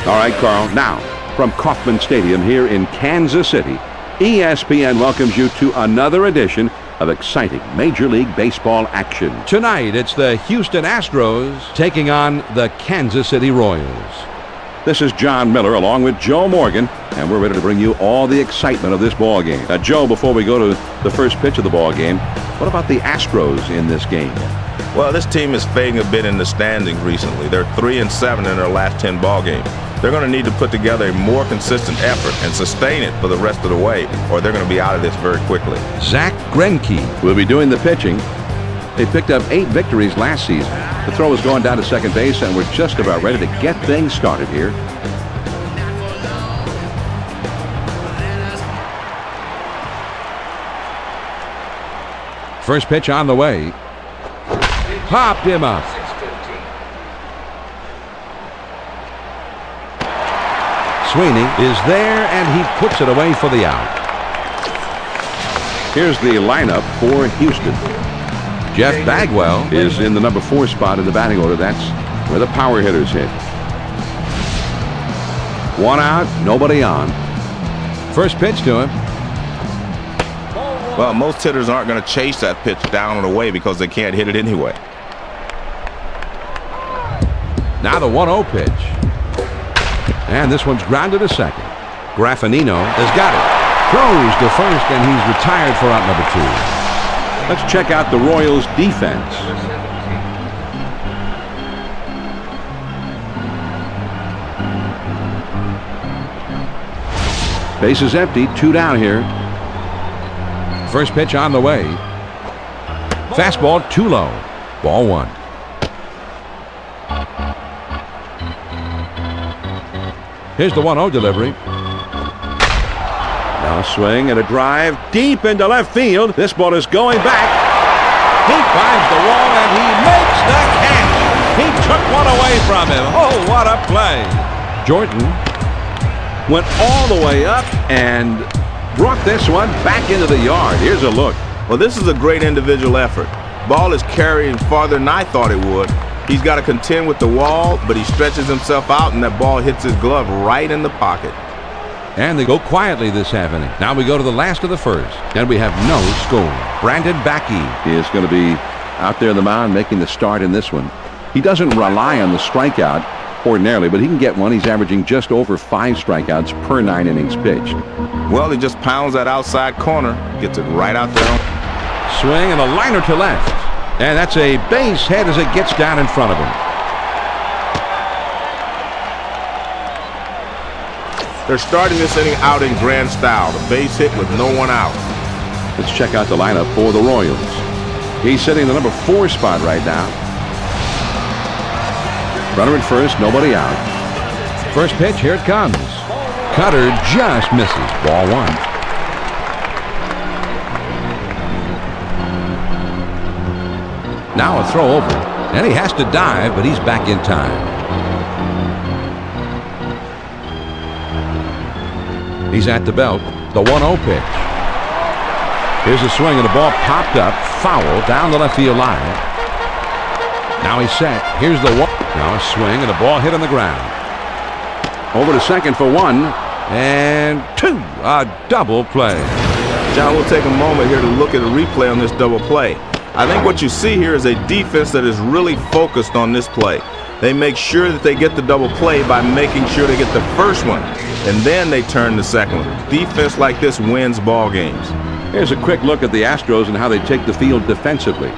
All right, Carl. Now, from Kauffman Stadium here in Kansas City, ESPN welcomes you to another edition of exciting Major League Baseball action. Tonight, it's the Houston Astros taking on the Kansas City Royals. This is John Miller along with Joe Morgan, and we're ready to bring you all the excitement of this ball game. Now, Joe, before we go to the first pitch of the ball game, what about the Astros in this game? Well, this team is fading a bit in the standings recently. They're 3-7 in their last 10 ball games. They're going to need to put together a more consistent effort and sustain it for the rest of the way, or they're going to be out of this very quickly. Zach Greinke will be doing the pitching. They picked up 8 victories last season. The throw is going down to second base, and we're just about ready to get things started here. First pitch on the way. Popped him up. Sweeney is there, and he puts it away for the out. Here's the lineup for Houston. Jeff Bagwell is in the number 4 spot in the batting order. That's where the power hitters hit. 1 out, nobody on. First pitch to him. Well, most hitters aren't going to chase that pitch down and away because they can't hit it anyway. Now the 1-0 pitch. And this one's grounded to second. Graffinino has got it. Throws to first, and he's retired for out number 2. Let's check out the Royals' defense. Base is empty, 2 down here. First pitch on the way. Fastball too low. Ball 1. Here's the 1-0 delivery. Now a swing and a drive deep into left field. This ball is going back. He finds the wall and he makes the catch. He took one away from him. Oh, what a play. Jordan went all the way up and brought this one back into the yard. Here's a look. Well, this is a great individual effort. Ball is carrying farther than I thought it would. He's got to contend with the wall, but he stretches himself out, and that ball hits his glove right in the pocket. And they go quietly this happening. Now we go to the last of the first, and we have no score. Brandon Backey is going to be out there on the mound making the start in this one. He doesn't rely on the strikeout ordinarily, but he can get one. He's averaging just over 5 strikeouts per 9 innings pitched. Well, he just pounds that outside corner, gets it right out there. Swing and a liner to left. And that's a base hit as it gets down in front of him. They're starting this inning out in grand style. The base hit with no one out. Let's check out the lineup for the Royals. He's sitting in the number 4 spot right now. Runner at first, nobody out. First pitch, here it comes. Cutter just misses. Ball 1. Now a throw over, and he has to dive, but he's back in time. He's at the belt, the 1-0 pitch. Here's a swing, and the ball popped up, foul, down the left field line. Now he's set. Here's the 1. Now a swing, and the ball hit on the ground. Over to second for 1, and 2. A double play. John, we'll take a moment here to look at a replay on this double play. I think what you see here is a defense that is really focused on this play. They make sure that they get the double play by making sure they get the first one, and then they turn the second one. Defense like this wins ball games. Here's a quick look at the Astros and how they take the field defensively.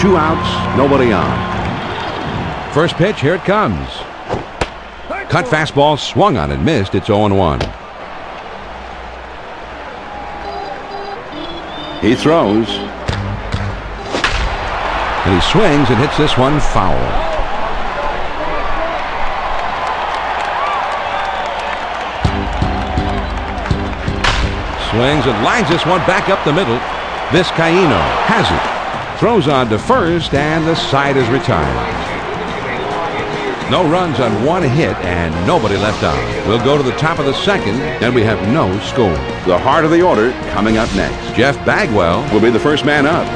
2 outs, nobody on. First pitch, here it comes. Cut fastball, swung on and missed. It's 0-1. He throws. And he swings and hits this one foul. Swings and lines this one back up the middle. Vizcaíno has it. Throws on to first, and the side is retired. No runs on 1 hit and nobody left out. We'll go to the top of the second, and we have no score. The heart of the order coming up next. Jeff Bagwell will be the first man up.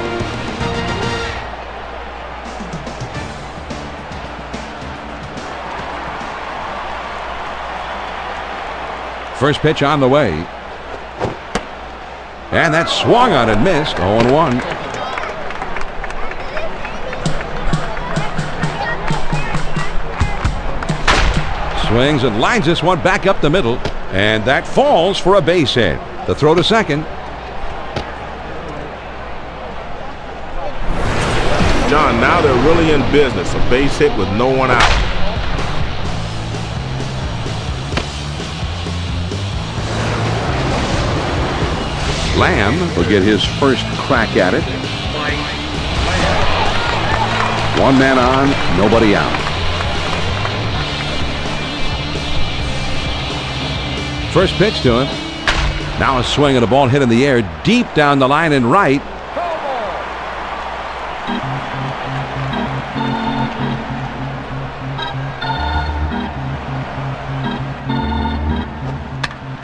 First pitch on the way. And that swung on and missed. 0-1. Swings and lines this one back up the middle. And that falls for a base hit. The throw to second. John, now they're really in business. A base hit with no one out. Lamb will get his first crack at it. One man on, nobody out. First pitch to him. Now a swing and a ball hit in the air deep down the line and right.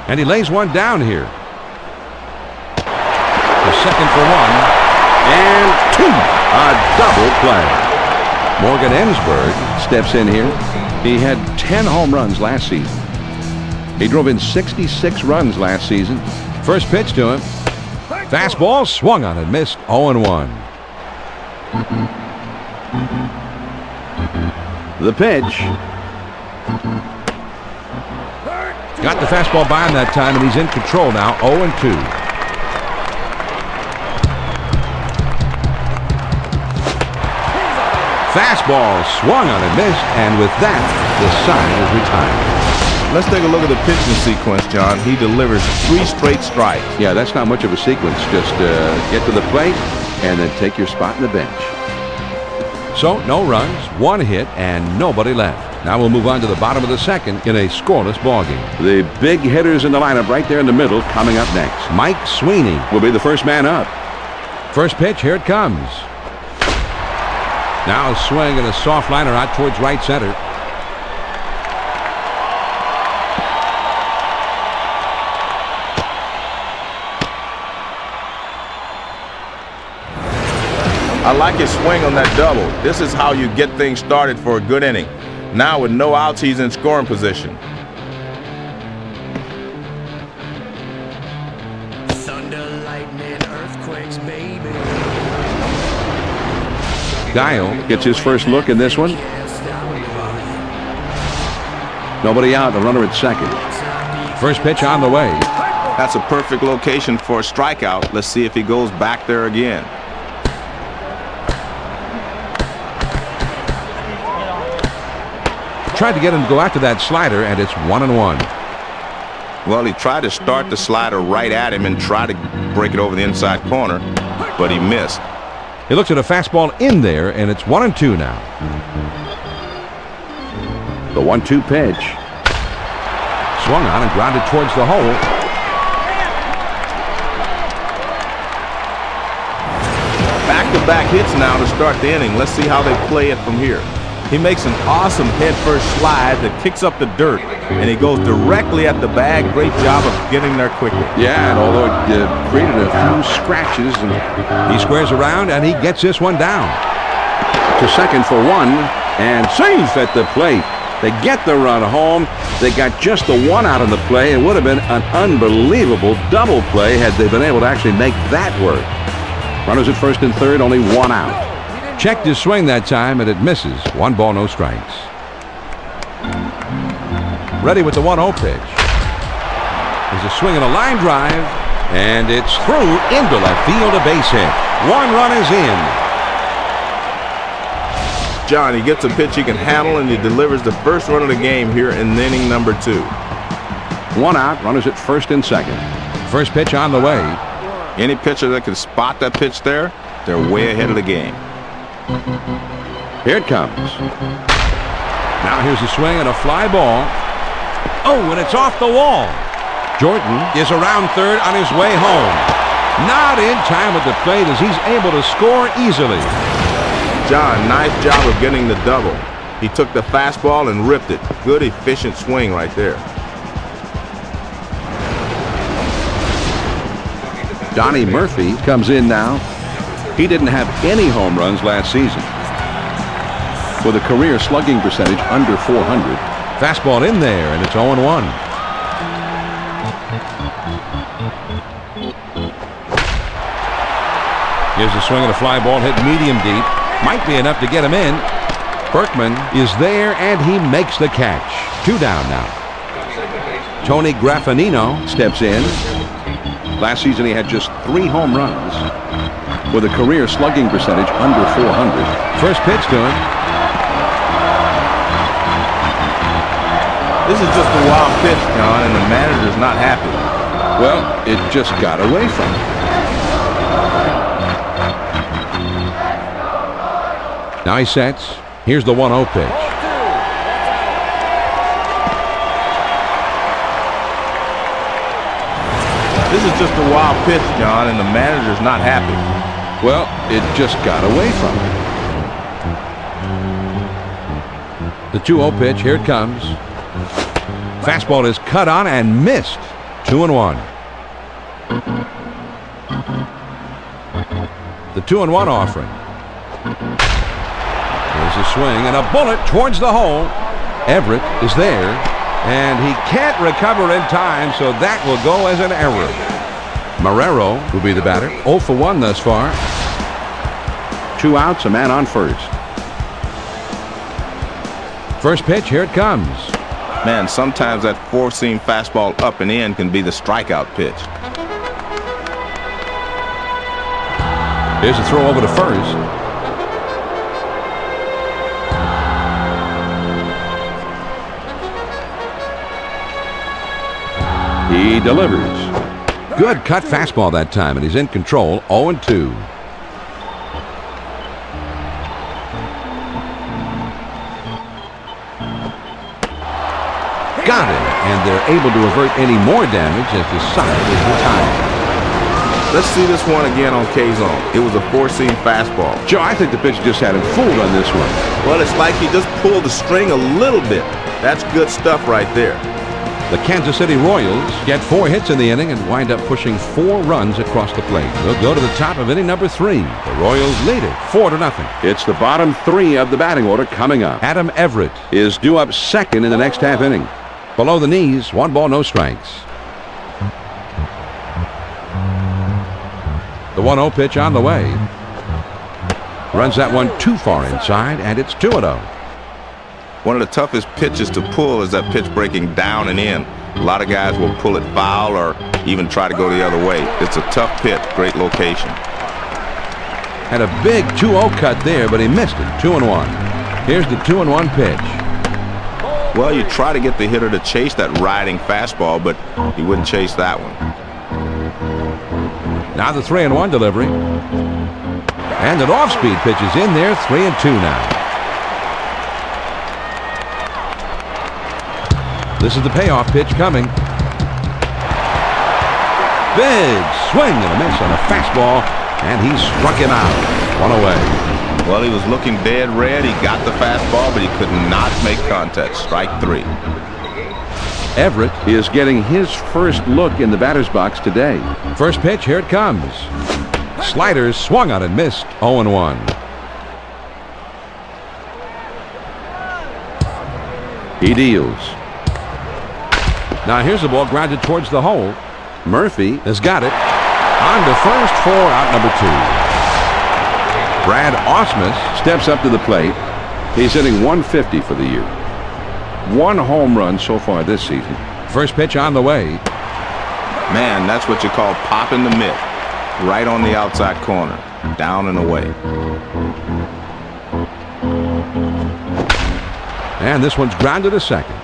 And he lays one down here. Second for one, and two. A double play. Morgan Ensberg steps in here. He had 10 home runs last season. He drove in 66 runs last season. First pitch to him. Fastball swung on and missed. 0-1. The pitch. Got the fastball by him that time, and he's in control now. 0-2. Fastball swung on and missed, and with that, the sign is retired. Let's take a look at the pitching sequence, John. He delivers 3 straight strikes. Yeah, that's not much of a sequence. Just get to the plate and then take your spot in the bench. So, no runs, 1 hit, and nobody left. Now we'll move on to the bottom of the second in a scoreless ballgame. The big hitters in the lineup right there in the middle coming up next. Mike Sweeney will be the first man up. First pitch, here it comes. Now a swing and a soft liner out towards right center. I like his swing on that double. This is how you get things started for a good inning. Now with no outs, he's in scoring position. Thunder, lightning, earthquakes, baby. Dial gets his first look in this one. Nobody out, the runner at second. First pitch on the way. That's a perfect location for a strikeout. Let's see if he goes back there again. Tried to get him to go after that slider, and it's 1-1. Well, he tried to start the slider right at him and try to break it over the inside corner, but he missed. He looks at a fastball in there, and it's 1-2 now. The 1-2 pitch. Swung on and grounded towards the hole. Back-to-back hits now to start the inning. Let's see how they play it from here. He makes an awesome head-first slide that kicks up the dirt, and he goes directly at the bag. Great job of getting there quickly. Yeah, and although it created a few scratches, and he squares around, and he gets this one down. To second for one, and safe at the plate. They get the run home. They got just the one out on the play. It would have been an unbelievable double play had they been able to actually make that work. Runners at first and third, only one out. Checked his swing that time, and it misses. 1 ball, no strikes. Ready with the 1-0 pitch. There's a swing and a line drive, and it's through into left field, a base hit. 1 run is in. John, he gets a pitch he can handle, and he delivers the first run of the game here in inning number 2. 1 out, runners at first and second. First pitch on the way. Any pitcher that can spot that pitch there, they're way ahead of the game. Here it comes. Now here's a swing and a fly ball. Oh, and it's off the wall. Jordan is around third on his way home. Not in time with the plate as he's able to score easily. John, nice job of getting the double. He took the fastball and ripped it. Good, efficient swing right there. Donnie Murphy comes in now. He didn't have any home runs last season. With a career slugging percentage under 400. Fastball in there, and it's 0-1. Here's a swing and a fly ball hit medium deep. Might be enough to get him in. Berkman is there, and he makes the catch. 2 down now. Tony Graffinino steps in. Last season he had just 3 home runs with a career slugging percentage under 400. First pitch to him. This is just a wild pitch, John, and the manager's not happy. Well, it just got away from him. Now he sets. Here's the 1-0 pitch. This is just a wild pitch, John, and the manager's not happy. Well, it just got away from him. The 2-0 pitch. Here it comes. Fastball is cut on and missed. 2-1. The 2-1 offering. There's a swing and a bullet towards the hole. Everett is there, and he can't recover in time, so that will go as an error. Marrero will be the batter. 0 for 1 thus far. 2 outs, a man on first. First pitch, here it comes. Man, sometimes that 4-seam fastball up and in can be the strikeout pitch. Here's a throw over to first. He delivers. Good cut fastball that time, and he's in control. 0-2. Got him, and they're able to avert any more damage as the side is retired. Let's see this one again on K-Zone. It was a 4-seam fastball. Joe, I think the pitcher just had him fooled on this one. Well, it's like he just pulled the string a little bit. That's good stuff right there. The Kansas City Royals get 4 hits in the inning and wind up pushing 4 runs across the plate. They'll go to the top of inning number 3. The Royals lead it 4-0. It's the bottom 3 of the batting order coming up. Adam Everett is due up second in the next half inning. Below the knees, 1 ball, no strikes. The 1-0 pitch on the way. Runs that one too far inside, and it's 2-0. One of the toughest pitches to pull is that pitch breaking down and in. A lot of guys will pull it foul or even try to go the other way. It's a tough pitch, great location. Had a big 2-0 cut there, but he missed it. 2-1. Here's the 2-1 pitch. Well, you try to get the hitter to chase that riding fastball, but he wouldn't chase that one. Now the 3-1 delivery. And an off-speed pitch is in there. 3-2 now. This is the payoff pitch coming. Big swing and a miss on a fastball, and he struck him out. 1 away. Well, he was looking dead red. He got the fastball, but he could not make contact. Strike 3. Everett is getting his first look in the batter's box today. First pitch, here it comes. Sliders swung on and missed. 0-1. He deals. Now here's the ball grounded towards the hole. Murphy has got it. On to first for out number 2. Brad Ausmus steps up to the plate. He's hitting .150 for the year. 1 home run so far this season. First pitch on the way. Man, that's what you call popping the mitt. Right on the outside corner. Down and away. And this one's grounded to second.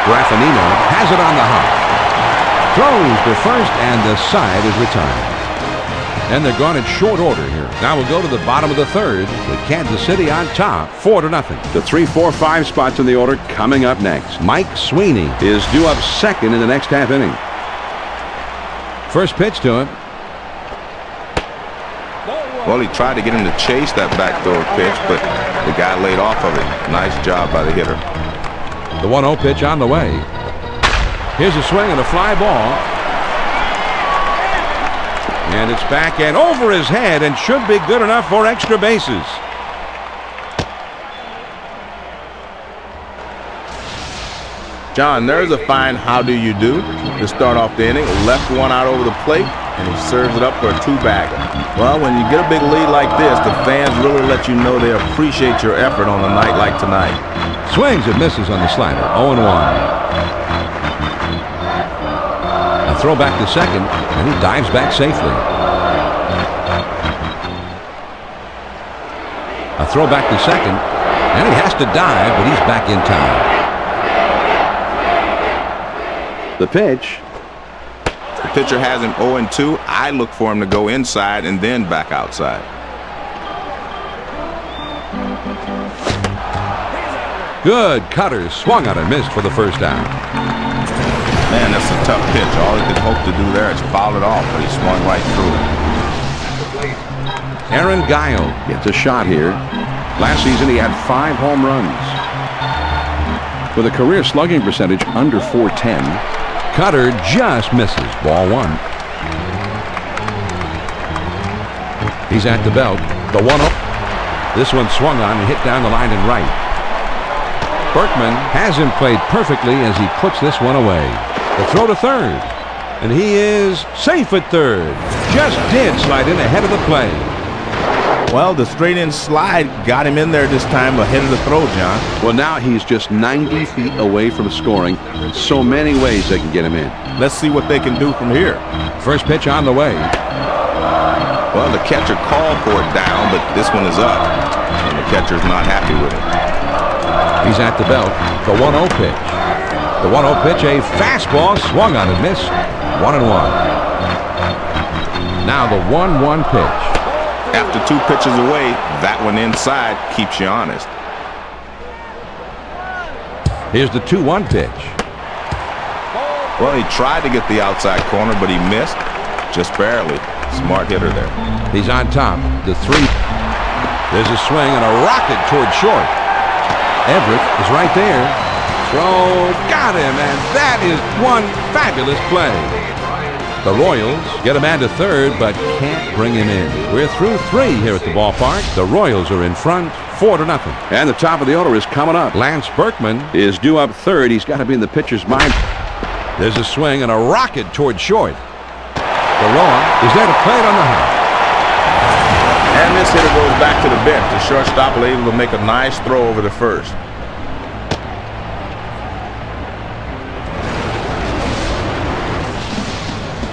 Graffinino has it on the hop. Throws to first, and the side is retired. And they're gone in short order here. Now we'll go to the bottom of the 3rd with Kansas City on top, 4-0. The 3, 4, 5 spots in the order coming up next. Mike Sweeney is due up second in the next half inning. First pitch to him. Well, he tried to get him to chase that backdoor pitch, but the guy laid off of it. Nice job by the hitter. The 1-0 pitch on the way. Here's a swing and a fly ball. And it's back and over his head and should be good enough for extra bases. John, there's a fine how do you do to start off the inning. Left one out over the plate, and he serves it up for a two-bagger. Well, when you get a big lead like this, the fans really let you know they appreciate your effort on a night like tonight. Swings and misses on the slider. 0-1. A throw back to second, and he dives back safely. A throw back to second, and he has to dive, but he's back in time. The pitch. The pitcher has him 0-2. I look for him to go inside and then back outside. Good cutter, swung on and missed for the first down. Man, that's a tough pitch. All he could hope to do there is foul it off, but he swung right through it. Aaron Guile gets a shot here. Last season he had 5 home runs. With a career slugging percentage under .410, cutter just misses. Ball 1. He's at the belt. The 1-0. This one swung on and hit down the line and right. Berkman has him played perfectly as he puts this one away. The throw to third. And he is safe at third. Just did slide in ahead of the play. Well, the straight-in slide got him in there this time ahead of the throw, John. Well, now he's just 90 feet away from scoring. So many ways they can get him in. Let's see what they can do from here. First pitch on the way. Well, the catcher called for it down, but this one is up. And the catcher's not happy with it. He's at the belt. The 1-0 pitch. The 1-0 pitch, a fastball swung on and missed. 1-1. Now the 1-1 pitch. After 2 pitches away, that one inside keeps you honest. Here's the 2-1 pitch. Well, he tried to get the outside corner, but he missed just barely. Smart hitter there. He's on top. The 3. There's a swing and a rocket toward short. Everett is right there. Throw, got him, and that is one fabulous play. The Royals get a man to third, but can't bring him in. We're through 3 here at the ballpark. The Royals are in front, 4-0. And the top of the order is coming up. Lance Berkman is due up third. He's got to be in the pitcher's mind. There's a swing and a rocket toward short. Baroa is there to play it on the hop. And this hitter goes back to the bench. The shortstop was able to make a nice throw over the first.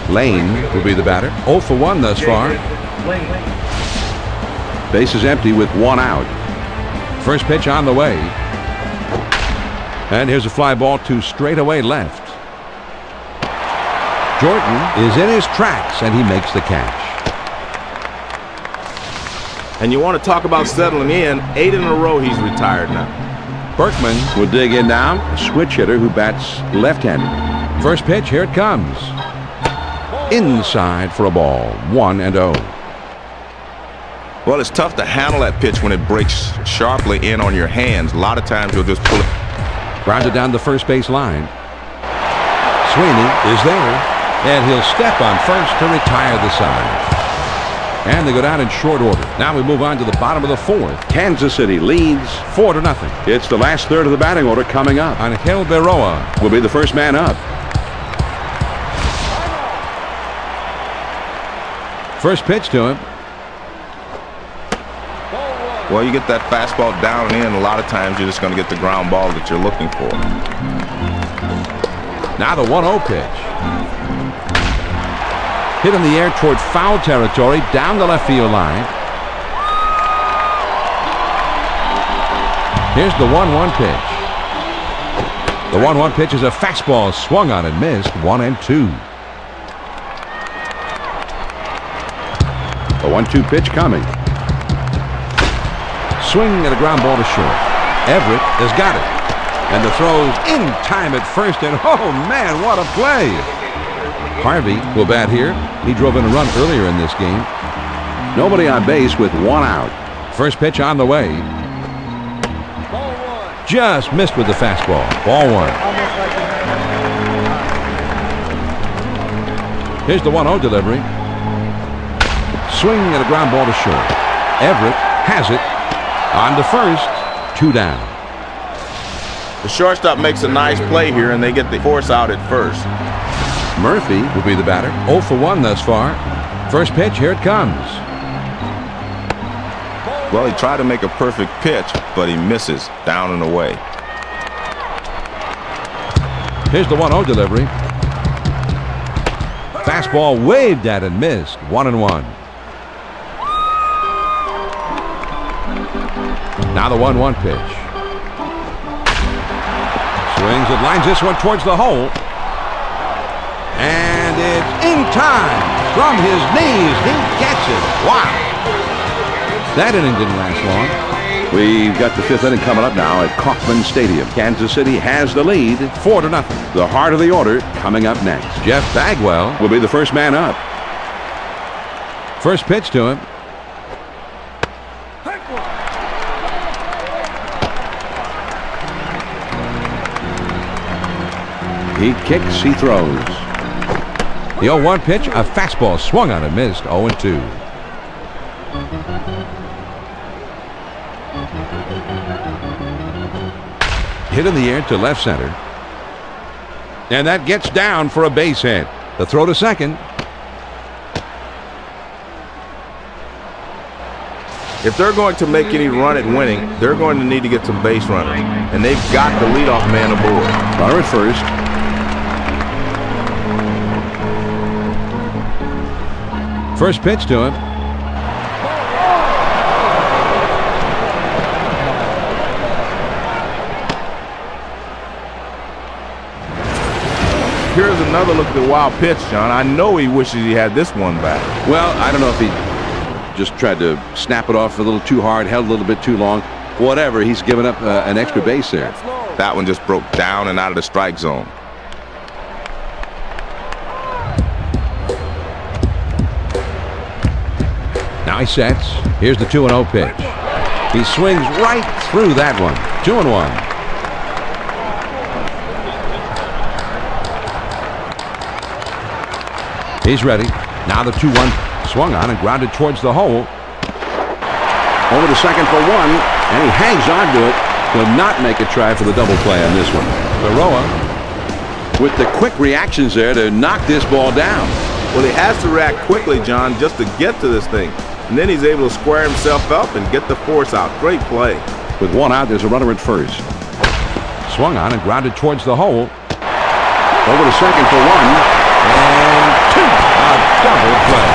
Lane will be the batter. 0 for 1 thus far. Base is empty with 1 out. First pitch on the way. And here's a fly ball to straightaway left. Jordan is in his tracks and he makes the catch. And you want to talk about settling in. 8 in a row he's retired now. Berkman will dig in now. A switch hitter who bats left-handed. First pitch, here it comes. Inside for a ball. 1-0. Well, it's tough to handle that pitch when it breaks sharply in on your hands. A lot of times you'll just pull it. Grounded down the first base line. Sweeney is there, and he'll step on first to retire the side. And they go down in short order. Now we move on to the bottom of the 4th. Kansas City leads 4-0. It's the last third of the batting order coming up. Angel Baroa will be the first man up. First pitch to him. Well, you get that fastball down and in, a lot of times you're just going to get the ground ball that you're looking for. Now the 1-0 pitch. Hit in the air toward foul territory, down the left field line. Here's the 1-1 pitch. The 1-1 pitch is a fastball swung on and missed. 1-2. The 1-2 pitch coming. Swing and a ground ball to short. Everett has got it. And the throw's in time at first, and oh man, what a play. Harvey will bat here. He drove in a run earlier in this game. Nobody on base with 1 out. First pitch on the way. Just missed with the fastball. Ball 1. Here's the 1-0 delivery. Swing and a ground ball to short. Everett has it. On to first. 2 down. The shortstop makes a nice play here, and they get the force out at first. Murphy will be the batter. 0 for 1 thus far. First pitch, here it comes. Well, he tried to make a perfect pitch, but he misses down and away. Here's the 1-0 delivery. Fastball waved at and missed. 1-1. Now the 1-1 pitch. Swings it, lines this one towards the hole. And it's in time. From his knees, he gets it. Wow. That inning didn't last long. We've got the 5th inning coming up now at Kauffman Stadium. Kansas City has the lead, 4-0. The heart of the order coming up next. Jeff Bagwell will be the first man up. First pitch to him. He kicks, he throws. The 0-1 pitch, a fastball swung on and missed. 0-2. Hit in the air to left center. And that gets down for a base hit. The throw to second. If they're going to make any run at winning, they're going to need to get some base runners. And they've got the leadoff man aboard. Runner at first. First pitch to him. Here's another look at the wild pitch, John. I know he wishes he had this one back. Well, I don't know if he just tried to snap it off a little too hard, held a little bit too long. Whatever, he's given up an extra base there. That one just broke down and out of the strike zone. Now he sets. Here's the 2-0 pitch. He swings right through that one. 2-1. He's ready. Now the 2-1 swung on and grounded towards the hole. Over to second for 1, and he hangs on to it. Will not make a try for the double play on this one. Baroa with the quick reactions there to knock this ball down. Well, he has to react quickly, John, just to get to this thing. And then he's able to square himself up and get the force out. Great play. With 1 out, there's a runner at first. Swung on and grounded towards the hole. Over to second for 1. And 2. A double play.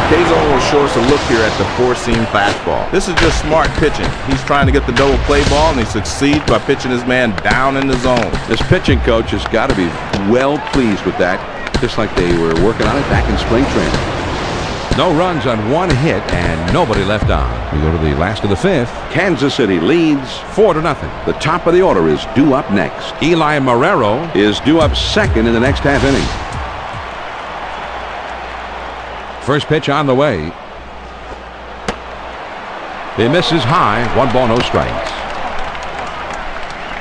Kazon will show us a look here at the four-seam fastball. This is just smart pitching. He's trying to get the double play ball, and he succeeds by pitching his man down in the zone. This pitching coach has got to be well pleased with that, just like they were working on it back in spring training. No runs on 1 hit and nobody left on. We go to the last of the 5th. Kansas City leads 4-0. The top of the order is due up next. Eli Marrero is due up second in the next half inning. First pitch on the way. He misses high. 1 ball, no strikes.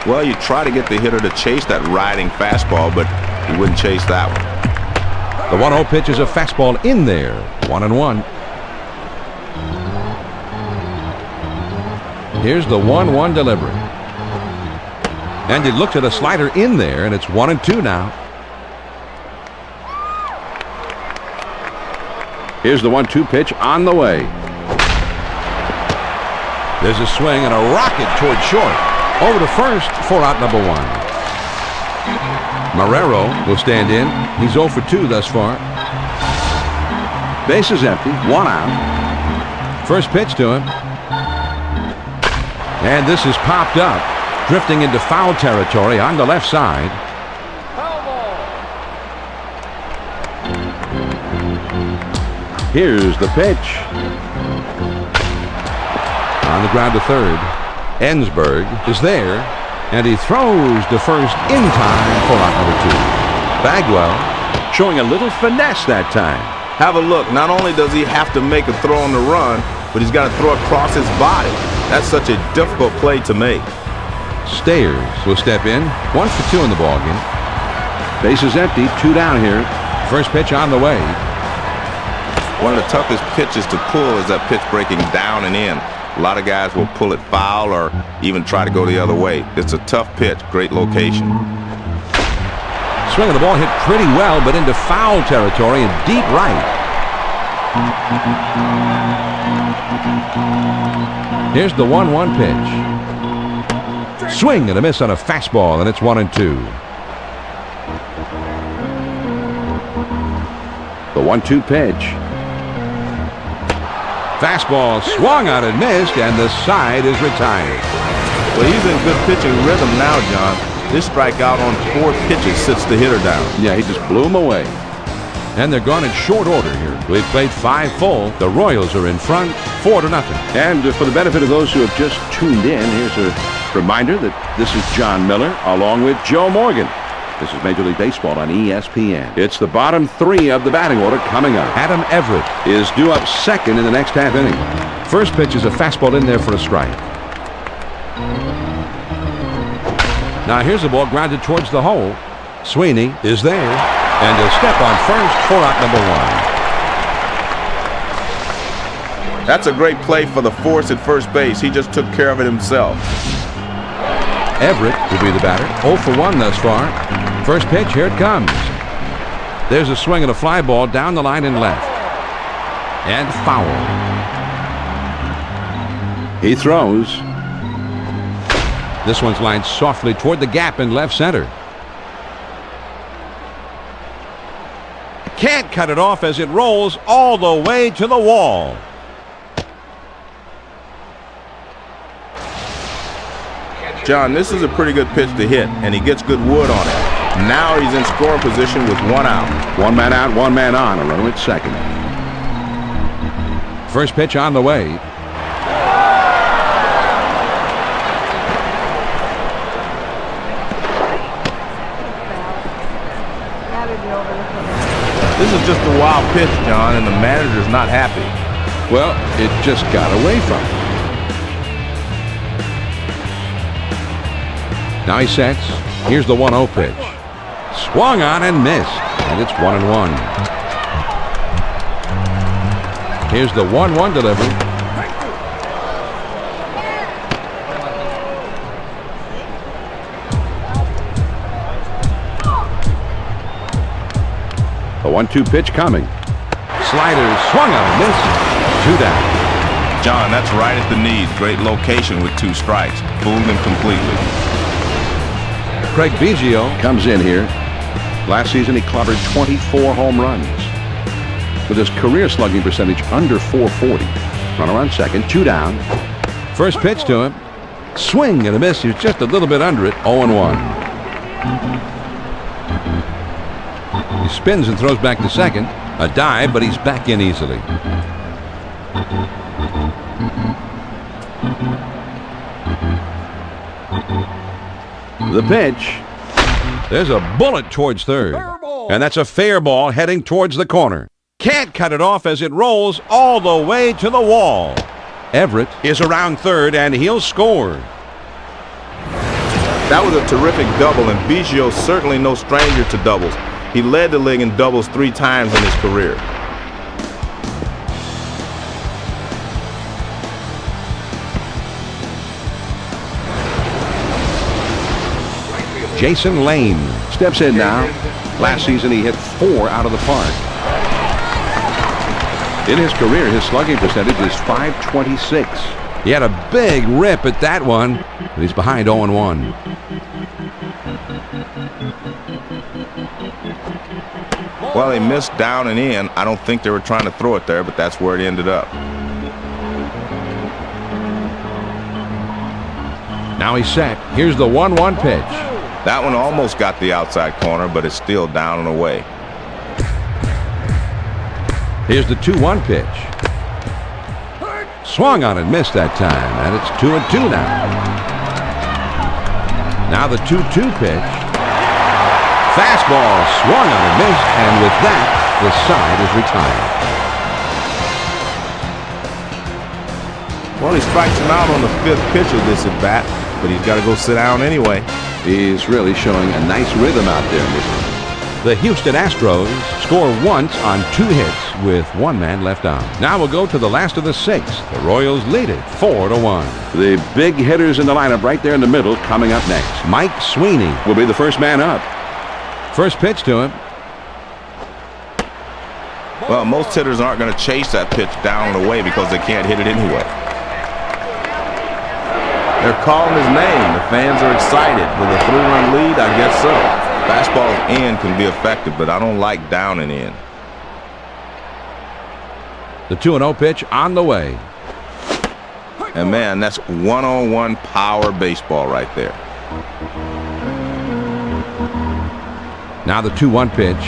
Well, you try to get the hitter to chase that riding fastball, but he wouldn't chase that one. The 1-0 pitch is a fastball in there. 1-1. Here's the 1-1 delivery. And he looks at a slider in there, and it's 1-2 now. Here's the 1-2 pitch on the way. There's a swing and a rocket toward short. Over to first for out number 1. Marrero will stand in. He's 0 for 2 thus far. Base is empty. 1 out. First pitch to him. And this is popped up. Drifting into foul territory on the left side. Here's the pitch. On the ground to third. Ensberg is there. And he throws to first in time for out number 2. Bagwell showing a little finesse that time. Have a look. Not only does he have to make a throw on the run, but he's got to throw across his body. That's such a difficult play to make. Stayers will step in. 1 for 2 in the ballgame. Base is empty. 2 down here. First pitch on the way. One of the toughest pitches to pull is that pitch breaking down and in. A lot of guys will pull it foul or even try to go the other way. It's a tough pitch. Great location. swing of the ball hit pretty well, but into foul territory and deep right. Here's the 1-1 pitch. Swing and a miss on a fastball, and it's 1-2. The 1-2 pitch. Fastball swung on and missed, and the side is retired. Well, he's in good pitching rhythm now, John. This strikeout on 4 pitches sits the hitter down. Yeah, he just blew him away. And they're gone in short order here. We've played 5 full. The Royals are in front, 4-0. And for the benefit of those who have just tuned in, here's a reminder that this is John Miller along with Joe Morgan. This is Major League Baseball on ESPN. It's the bottom 3 of the batting order coming up. Adam Everett Is due up second in the next half inning. first pitch is a fastball in there for a strike. Now here's the ball grounded towards the hole. Sweeney is there, and he'll step on first for out number 1. That's a great play for the force at first base. He just took care of it himself. Everett will be the batter. 0 for 1 thus far. First pitch, here it comes. There's a swing and a fly ball down the line and left. And foul. He throws. This one's lined softly toward the gap in left center. Can't cut it off as it rolls all the way to the wall. John, this is a pretty good pitch to hit, and he gets good wood on it. Now he's in scoring position with 1 out. 1 man out, 1 man on. A runner at second. First pitch on the way. This is just a wild pitch, John, and the manager's not happy. Well, it just got away from him. Now he sets. Here's the 1-0 pitch. Swung on and missed. And it's 1-1. Here's the 1-1 delivery. The 1-2 pitch coming. Slider swung on and missed. 2 down. John, that's right at the knees. Great location with 2 strikes. Fooled him completely. Craig Biggio Comes in here. Last season he clobbered 24 home runs. With his career slugging percentage under 440. Runner on second, 2 down. First pitch to him. Swing and a miss. He was just a little bit under it. 0-1. He spins and throws back to second. A dive, but he's back in easily. The pitch. There's a bullet towards third. And that's a fair ball heading towards the corner. Can't cut it off as it rolls all the way to the wall. Everett is around third, and he'll score. That was a terrific double, and Biggio's certainly no stranger to doubles. He led the league in doubles 3 times in his career. Jason Lane Steps in now. Last season he hit 4 out of the park. In his career, his slugging percentage is .526. He had a big rip at that one, but he's behind 0-1. Well, he missed down and in. I don't think they were trying to throw it there, but that's where it ended up. Now he's set. Here's the 1-1 pitch. That one almost got the outside corner, but it's still down and away. Here's the 2-1 pitch. Swung on and missed that time, and it's 2-2 now. Now the 2-2 pitch. Fastball swung on and missed, and with that, the side is retired. Well, he strikes him out on the 5th pitch of this at bat, but he's got to go sit down anyway. He's really showing a nice rhythm out there in this one. The Houston Astros score once on 2 hits with 1 man left on. Now we'll go to the last of the 6th. The Royals lead it 4-1. The big hitters in the lineup right there in the middle coming up next. Mike Sweeney will be the first man up. First pitch to him. Well, most hitters aren't going to chase that pitch down and away because they can't hit it anyway. They're calling his name. The fans are excited. With a 3-run lead, I guess so. Fastball in can be effective, but I don't like down and in. The 2-0 pitch on the way. And man, that's one-on-one power baseball right there. Now the 2-1 pitch.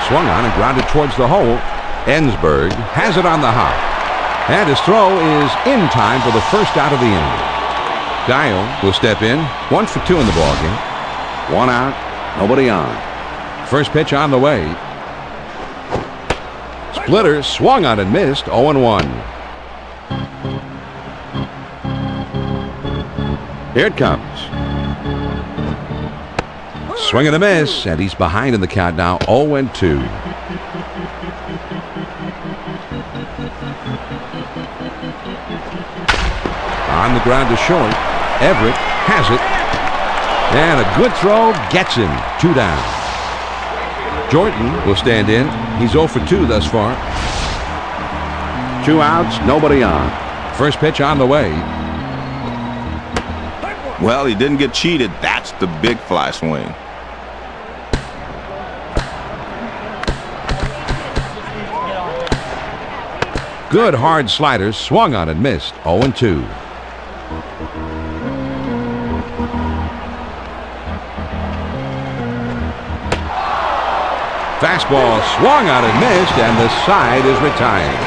Swung on and grounded towards the hole. Ensberg has it on the hop. And his throw is in time for the first out of the inning. Dial will step in. 1 for 2 in the ballgame. 1 out, nobody on. First pitch on the way. Splitter swung on and missed. 0-1. Here it comes. Swing and a miss, and he's behind in the count now. 0-2. On the ground to short. Everett has it. And a good throw gets him. 2 down. Jordan will stand in. He's 0 for 2 thus far. 2 outs, nobody on. First pitch on the way. Well, he didn't get cheated. That's the big fly swing. Good hard slider, swung on and missed. 0-2. Fastball swung on and missed, and the side is retired.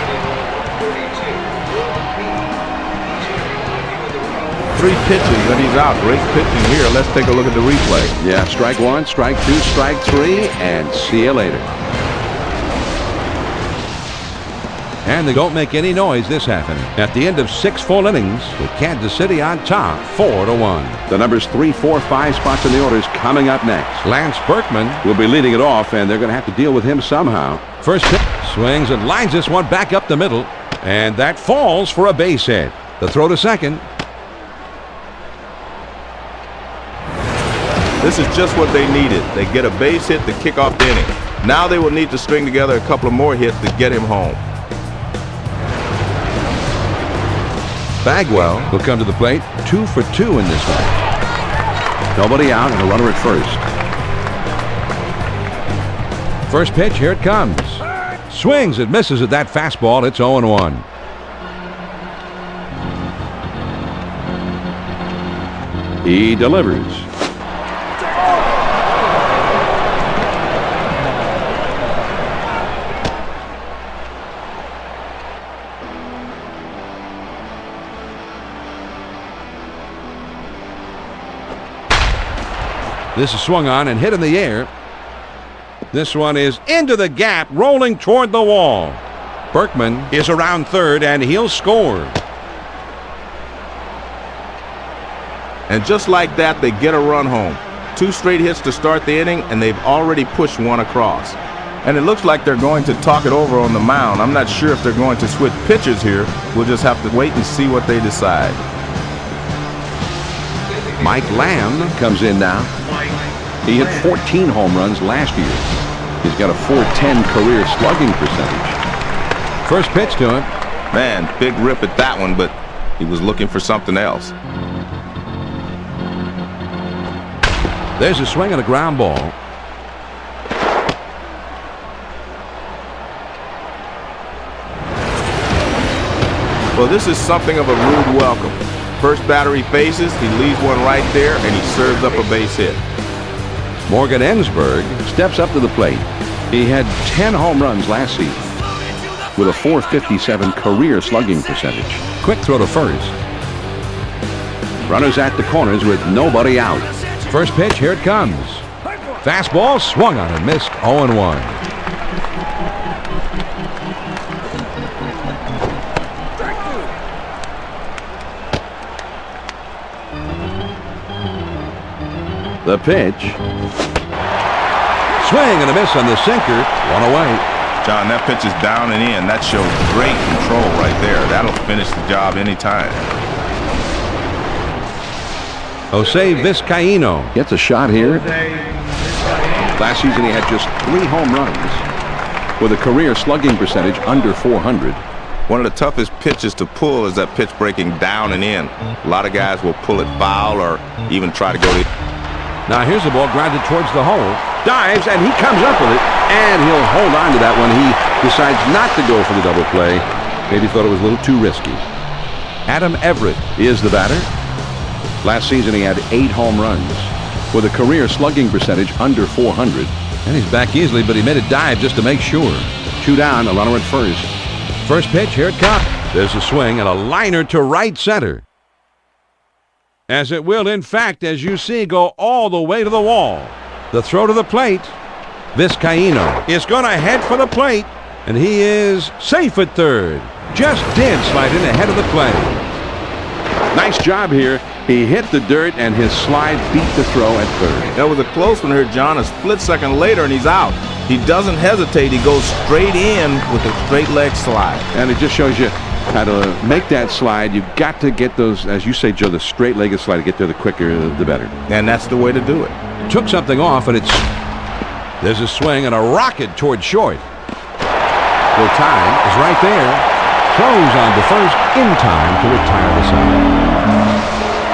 3 pitches and he's out. Great pitching here. Let's take a look at the replay. Yeah, strike 1, strike 2, strike 3, and see you later. And they don't make any noise this half inning. At the end of 6 full innings, with Kansas City on top, 4-1. The numbers 3, 4, 5 spots in the orders coming up next. Lance Berkman Will be leading it off, and they're going to have to deal with him somehow. first pitch, swings and lines this one back up the middle, and that falls for a base hit. The throw to second. This is just what they needed. They get a base hit to kick off the inning. Now they will need to string together a couple of more hits to get him home. Bagwell will come to the plate. 2 for 2 in this one. Nobody out and a runner at first. First pitch, here it comes. Swings and misses at that fastball. It's 0-1. He delivers. This is swung on and hit in the air. This one is into the gap, rolling toward the wall. Berkman is around third, and he'll score. And just like that, they get a run home. 2 straight hits to start the inning, and they've already pushed one across. And it looks like they're going to talk it over on the mound. I'm not sure if they're going to switch pitchers here. We'll just have to wait and see what they decide. Mike Lamb Comes in now. He hit 14 home runs last year. He's got a .410 career slugging percentage. first pitch to him. Man, big rip at that one, but he was looking for something else. There's a swing and a ground ball. Well, this is something of a rude welcome. First batter he faces, he leaves one right there, and he serves up a base hit. Morgan Ensberg Steps up to the plate. He had 10 home runs last season with a .457 career slugging percentage. quick throw to first. Runners at the corners with nobody out. First pitch, here it comes. Fastball swung on and missed. 0-1. The pitch. Swing and a miss on the sinker. 1 away. John, that pitch is down and in. That shows great control right there. That'll finish the job anytime. Jose Vizcaino gets a shot here. Last season he had just 3 home runs with a career slugging percentage under 400. One of the toughest pitches to pull is that pitch breaking down and in. A lot of guys will pull it foul or even try to go to. Now here's the ball grounded towards the hole. Dives, and he comes up with it. And he'll hold on to that one. He decides not to go for the double play. Maybe thought it was a little too risky. Adam Everett is the batter. Last season he had 8 home runs with a career slugging percentage under 400. And he's back easily, but he made a dive just to make sure. 2 down, a runner at first. First pitch, here it comes. There's a swing and a liner to right center. As it will, in fact, as you see, go all the way to the wall. The throw to the plate. Vizcaino is going to head for the plate, and he is safe at third. Just did slide in ahead of the play. Nice job here. He hit the dirt, and his slide beat the throw at third. That was a close one here, John. A split second later, and he's out. He doesn't hesitate. He goes straight in with a straight leg slide. And it just shows you how to make that slide. You've got to get those, as you say, Joe, the straight-legged slide. To get there, the quicker, the better. And that's the way to do it. Took something off, and there's a swing and a rocket toward short. Gotay is right there. Throws on to first in time to retire the side.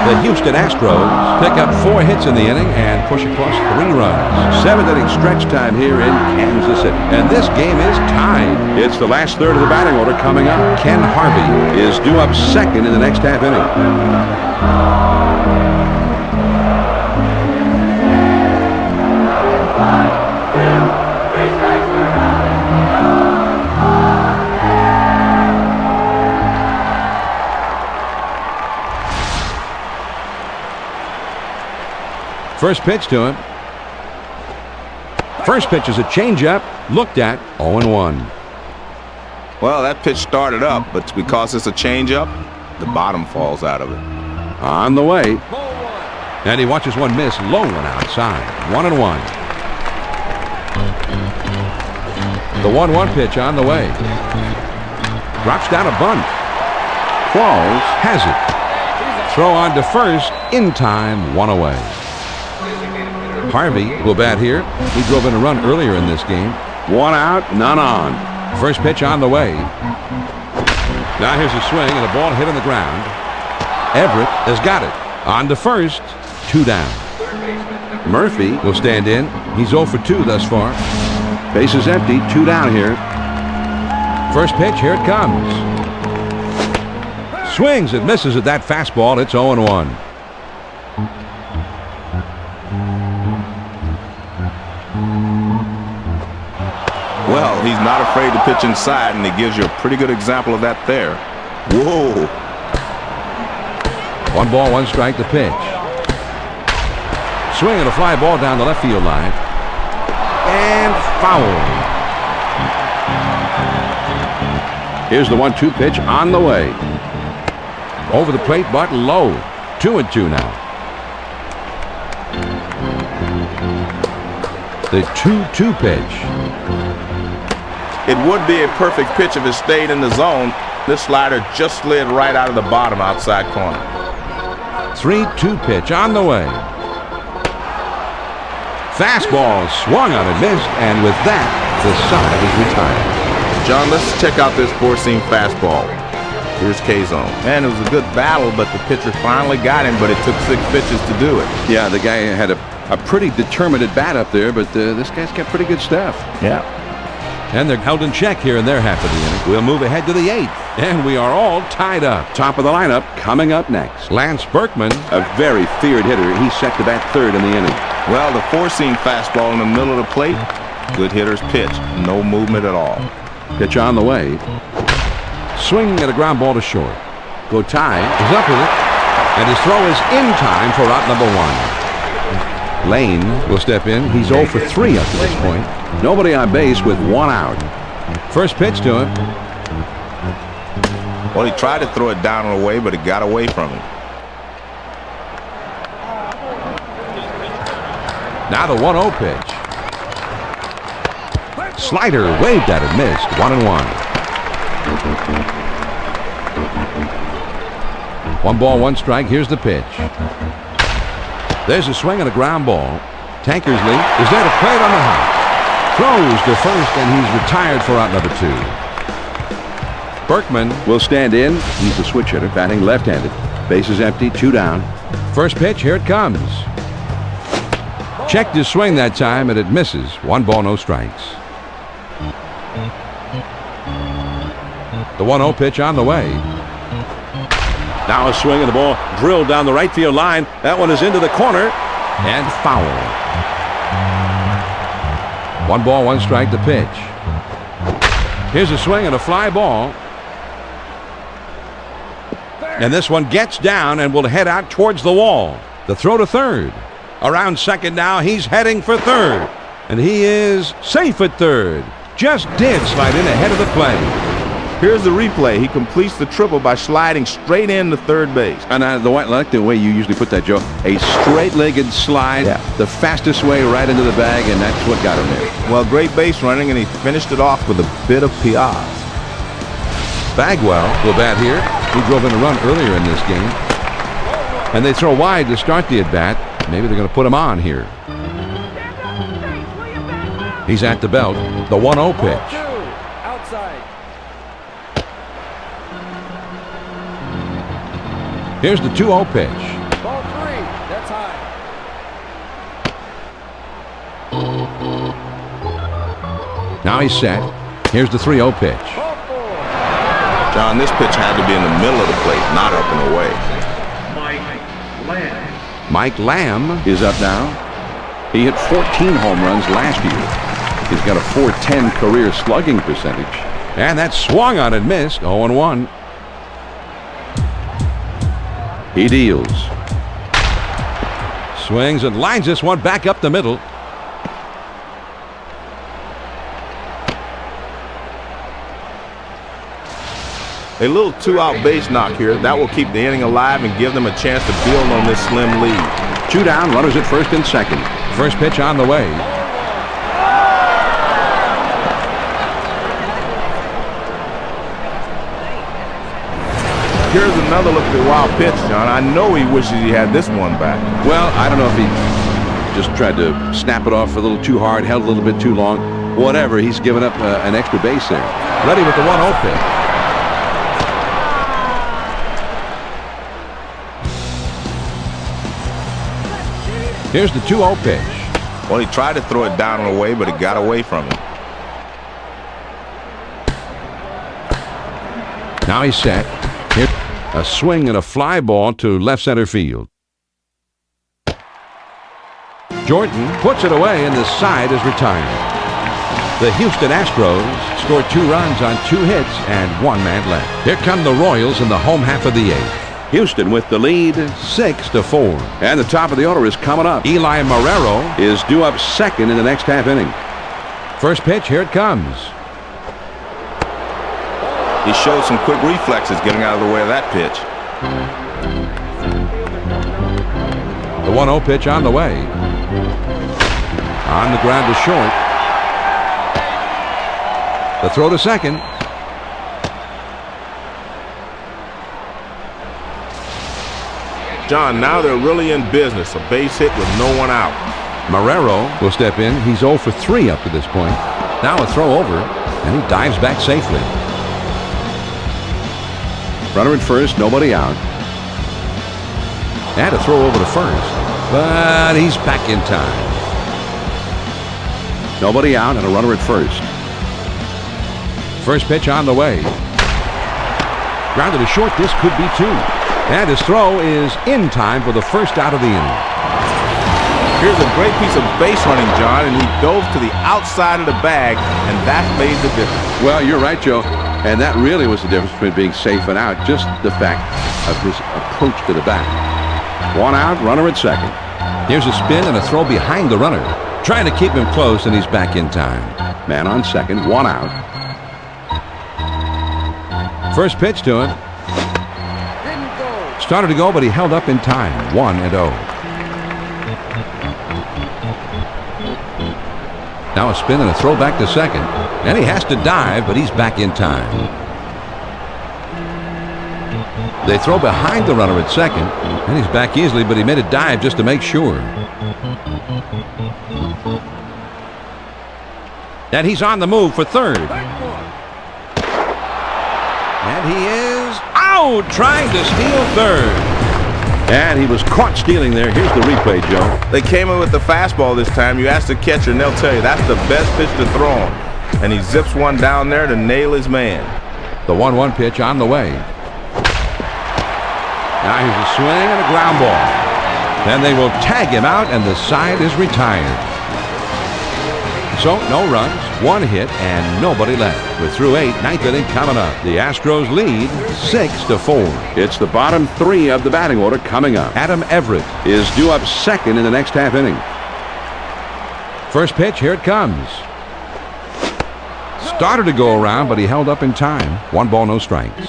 The Houston Astros pick up 4 hits in the inning and push across 3 runs. 7th inning stretch time here in Kansas City. And this game is tied. It's the last third of the batting order coming up. Ken Harvey Is due up second in the next half inning. First pitch to him. First pitch is a changeup. Looked at 0-1. Well, that pitch started up, but because it's a changeup, the bottom falls out of it. On the way. And he watches one miss. Low one outside. 1-1. The 1-1 pitch on the way. Drops down a bunt. Qualls has it. Throw on to first. In time. 1 away. Harvey will bat here. He drove in a run earlier in this game. 1 out, none on. First pitch on the way. Now here's a swing and a ball hit on the ground. Everett has got it. On to first. 2 down. Murphy will stand in. He's 0 for 2 thus far. Base is empty. 2 down here. First pitch. Here it comes. Swings and misses at that fastball. It's 0-1. Well, he's not afraid to pitch inside, and he gives you a pretty good example of that there. Whoa. 1 ball, 1 strike, the pitch. Swing and a fly ball down the left field line. And foul. Here's the 1-2 pitch on the way. Over the plate, but low. 2-2 now. The 2-2 pitch. It would be a perfect pitch if it stayed in the zone. This slider just slid right out of the bottom outside corner. 3-2 pitch on the way. Fastball swung on and missed, and with that, the side is retired. John, let's check out this 4-seam fastball. Here's K-zone. Man, it was a good battle, but the pitcher finally got him, but it took 6 pitches to do it. Yeah, the guy had a pretty determined at bat up there, but this guy's got pretty good stuff. Yeah. And they're held in check here in their half of the inning. We'll move ahead to the 8th, and we are all tied up. Top of the lineup coming up next. Lance Berkman, a very feared hitter. He's set to bat 3rd in the inning. Well, the 4-seam fastball in the middle of the plate, good hitter's pitch. No movement at all. Pitch on the way. Swing and a ground ball to short. Gotay is up with it, and his throw is in time for out number 1. Lane will step in. He's 0 for 3 up to this point. Nobody on base with 1 out. First pitch to him. Well, he tried to throw it down and away, but it got away from him. Now the 1-0 pitch. Slider waved at it, missed. 1-1. 1 ball, 1 strike. Here's the pitch. There's a swing and a ground ball. Tankersley is there to play it on the hop. Throws to first, and he's retired for out number 2. Berkman Will stand in. He's a switch hitter, batting left-handed. Bases empty, 2 down. First pitch, here it comes. Checked his swing that time, and it misses. 1 ball, no strikes. The 1-0 pitch on the way. Now a swing and the ball drilled down the right field line. That one is into the corner. And foul. 1 ball, 1 strike, the pitch. Here's a swing and a fly ball. And this one gets down and will head out towards the wall. The throw to third. Around second now, he's heading for third. And he is safe at third. Just did slide in ahead of the play. Here's the replay. He completes the triple by sliding straight into third base. And I like the way you usually put that, Joe. A straight-legged slide, the fastest way right into the bag, and that's what got him there. Well, great base running, and he finished it off with a bit of piazz. Bagwell will bat here. He drove in a run earlier in this game. And they throw wide to start the at-bat. Maybe they're going to put him on here. He's at the belt. The 1-0 pitch. Here's the 2-0 pitch. Ball 3, that's high. Now he's set. Here's the 3-0 pitch. John, this pitch had to be in the middle of the plate, not up and away. Mike Lamb Is up now. He hit 14 home runs last year. He's got a .410 career slugging percentage. and that swung on and missed. 0-1. He deals. Swings and lines this one back up the middle. A little 2-out base knock here. That will keep the inning alive and give them a chance to build on this slim lead. 2 down, runners at first and second. First pitch on the way. Here's another look at the wild pitch, John. I know he wishes he had this one back. Well, I don't know if he just tried to snap it off a little too hard, held a little bit too long. Whatever, he's given up an extra base there. Ready with the 1-0 pitch. Here's the 2-0 pitch. Well, he tried to throw it down and away, but it got away from him. Now he's set. Here, a swing and a fly ball to left center field. Jordan puts it away, and the side is retired. The Houston Astros scored 2 runs on 2 hits and 1 man left. Here come the Royals in the home half of the 8th. Houston with the lead. 6-4. And the top of the order is coming up. Eli Marrero Is due up second in the next half inning. first pitch. Here it comes. He showed some quick reflexes getting out of the way of that pitch. The 1-0 pitch on the way. On the ground to short. The throw to second. John, now they're really in business. A base hit with no one out. Marrero will step in. He's 0 for 3 up to this point. Now a throw over, and he dives back safely. Runner at first, nobody out. And a throw over to first, but he's back in time. Nobody out and a runner at first. First pitch on the way. Grounded to short. This could be 2. And his throw is in time for the first out of the inning. Here's a great piece of base running, John, and he dove to the outside of the bag, and that made the difference. Well, you're right, Joe. And that really was the difference between being safe and out. Just the fact of his approach to the bat. 1 out, runner at second. Here's a spin and a throw behind the runner. Trying to keep him close, and he's back in time. Man on second, 1 out. First pitch to him. Started to go, but he held up in time. 1-0. Now a spin and a throw back to second. And he has to dive, but he's back in time. They throw behind the runner at second, and he's back easily, but he made a dive just to make sure. And he's on the move for third. And he is out trying to steal third. And he was caught stealing there. Here's the replay, Joe. They came in with the fastball this time. You ask the catcher, and they'll tell you that's the best pitch to throw him. And he zips one down there to nail his man. The 1-1 pitch on the way. Now here's a swing and a ground ball. Then they will tag him out, and the side is retired. So no runs, 1 hit, and nobody left. We're through 8, 9th inning coming up. The Astros lead 6-4. It's the bottom 3 of the batting order coming up. Adam Everett Is due up second in the next half inning. first pitch, here it comes. Started to go around, but he held up in time. 1 ball, no strikes.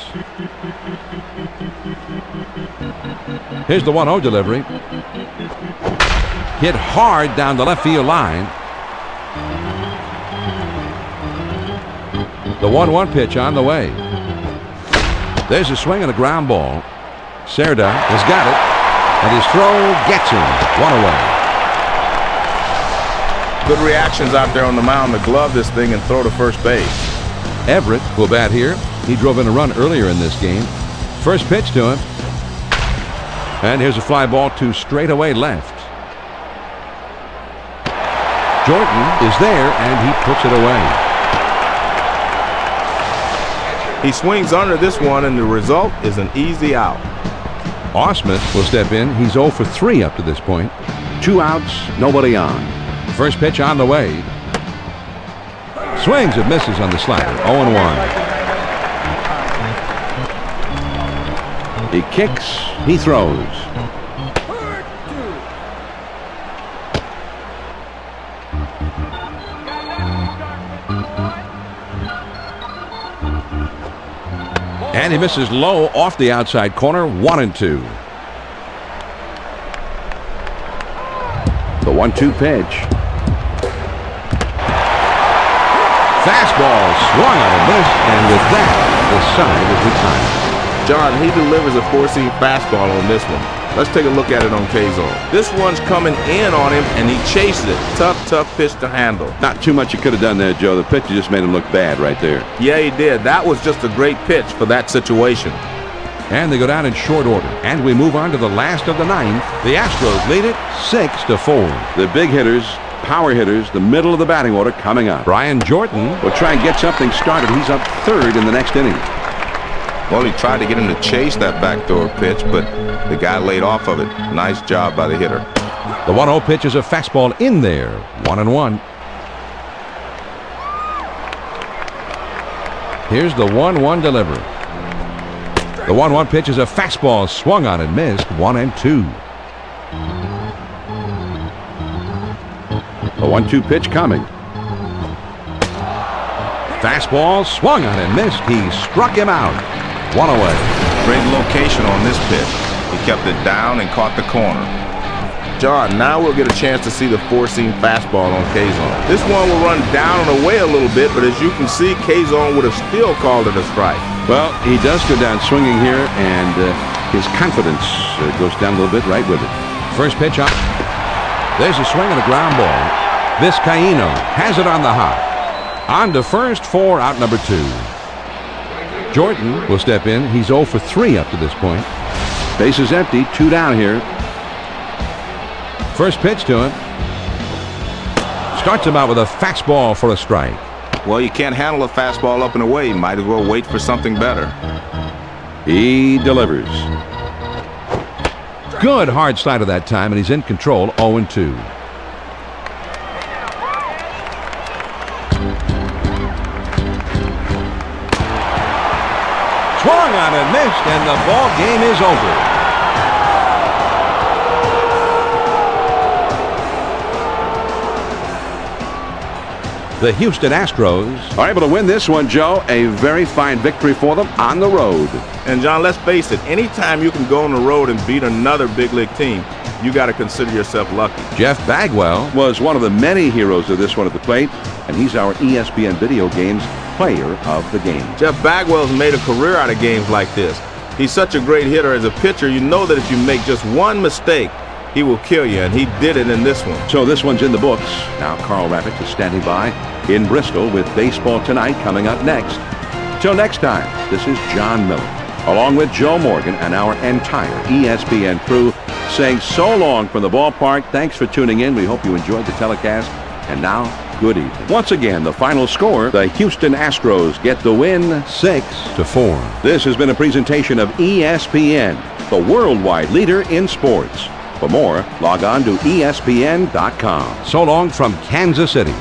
Here's the 1-0 delivery. Hit hard down the left field line. The 1-1 pitch on the way. There's a swing and a ground ball. Cerda has got it, and his throw gets him. 1 away. Good reactions out there on the mound to glove this thing and throw to first base. Everett will bat here. He drove in a run earlier in this game. First pitch to him. And here's a fly ball to straightaway left. Jordan is there, and he puts it away. He swings under this one, and the result is an easy out. Osmuth will step in. He's 0 for 3 up to this point. 2 outs, nobody on. First pitch on the way. Swings and misses on the slider. 0-1. He kicks, he throws. And he misses low off the outside corner. 1-2. The 1-2 pitch. Fastball swung on a miss, and with that, the side is retired. John, he delivers a 4-seam fastball on this one. Let's take a look at it on K-Zone. This one's coming in on him, and he chases it. Tough pitch to handle. Not too much you could have done there, Joe. The pitcher just made him look bad right there. Yeah, he did. That was just a great pitch for that situation. And they go down in short order. And we move on to the last of the 9th. The Astros lead it 6-4. The big hitters, power hitters, the middle of the batting order coming up. Brian Jordan will try and get something started. He's up 3rd in the next inning. Well, he tried to get him to chase that backdoor pitch, but the guy laid off of it. Nice job by the hitter. The 1-0 pitch is a fastball in there. 1-1. Here's the 1-1 delivery. The 1-1 pitch is a fastball swung on and missed. 1-2. The 1-2 pitch coming. Fastball swung on and missed. He struck him out. 1 away. Great location on this pitch. He kept it down and caught the corner. John, now we'll get a chance to see the 4-seam fastball on K-Zone. This one will run down and away a little bit, but as you can see, K-Zone would have still called it a strike. Well, he does go down swinging here, and his confidence goes down a little bit right with it. First pitch up. There's a swing and a ground ball. Vizcaíno has it on the hop. On to first for out number 2. Jordan will step in. He's 0 for 3 up to this point. Base is empty. 2 down here. First pitch to him. Starts him out with a fastball for a strike. Well, you can't handle a fastball up and away. You might as well wait for something better. He delivers. Good hard slider that time, and he's in control. 0-2. Swung on and missed, and the ball game is over. The Houston Astros are able to win this one, Joe. A very fine victory for them on the road. And, John, let's face it, anytime you can go on the road and beat another big league team, you got to consider yourself lucky. Jeff Bagwell was one of the many heroes of this one at the plate, and he's our ESPN Video Games Player of the Game. Jeff Bagwell's made a career out of games like this. He's such a great hitter as a pitcher. You know that if you make just one mistake, he will kill you, and he did it in this one. So this one's in the books. Now Carl Rabbit is standing by in Bristol with Baseball Tonight coming up next. Till next time, this is John Miller, along with Joe Morgan and our entire ESPN crew, saying so long from the ballpark. Thanks for tuning in. We hope you enjoyed the telecast. And now, good evening. Once again, the final score, the Houston Astros get the win 6-4. This has been a presentation of ESPN, the worldwide leader in sports. For more, log on to ESPN.com. So long from Kansas City.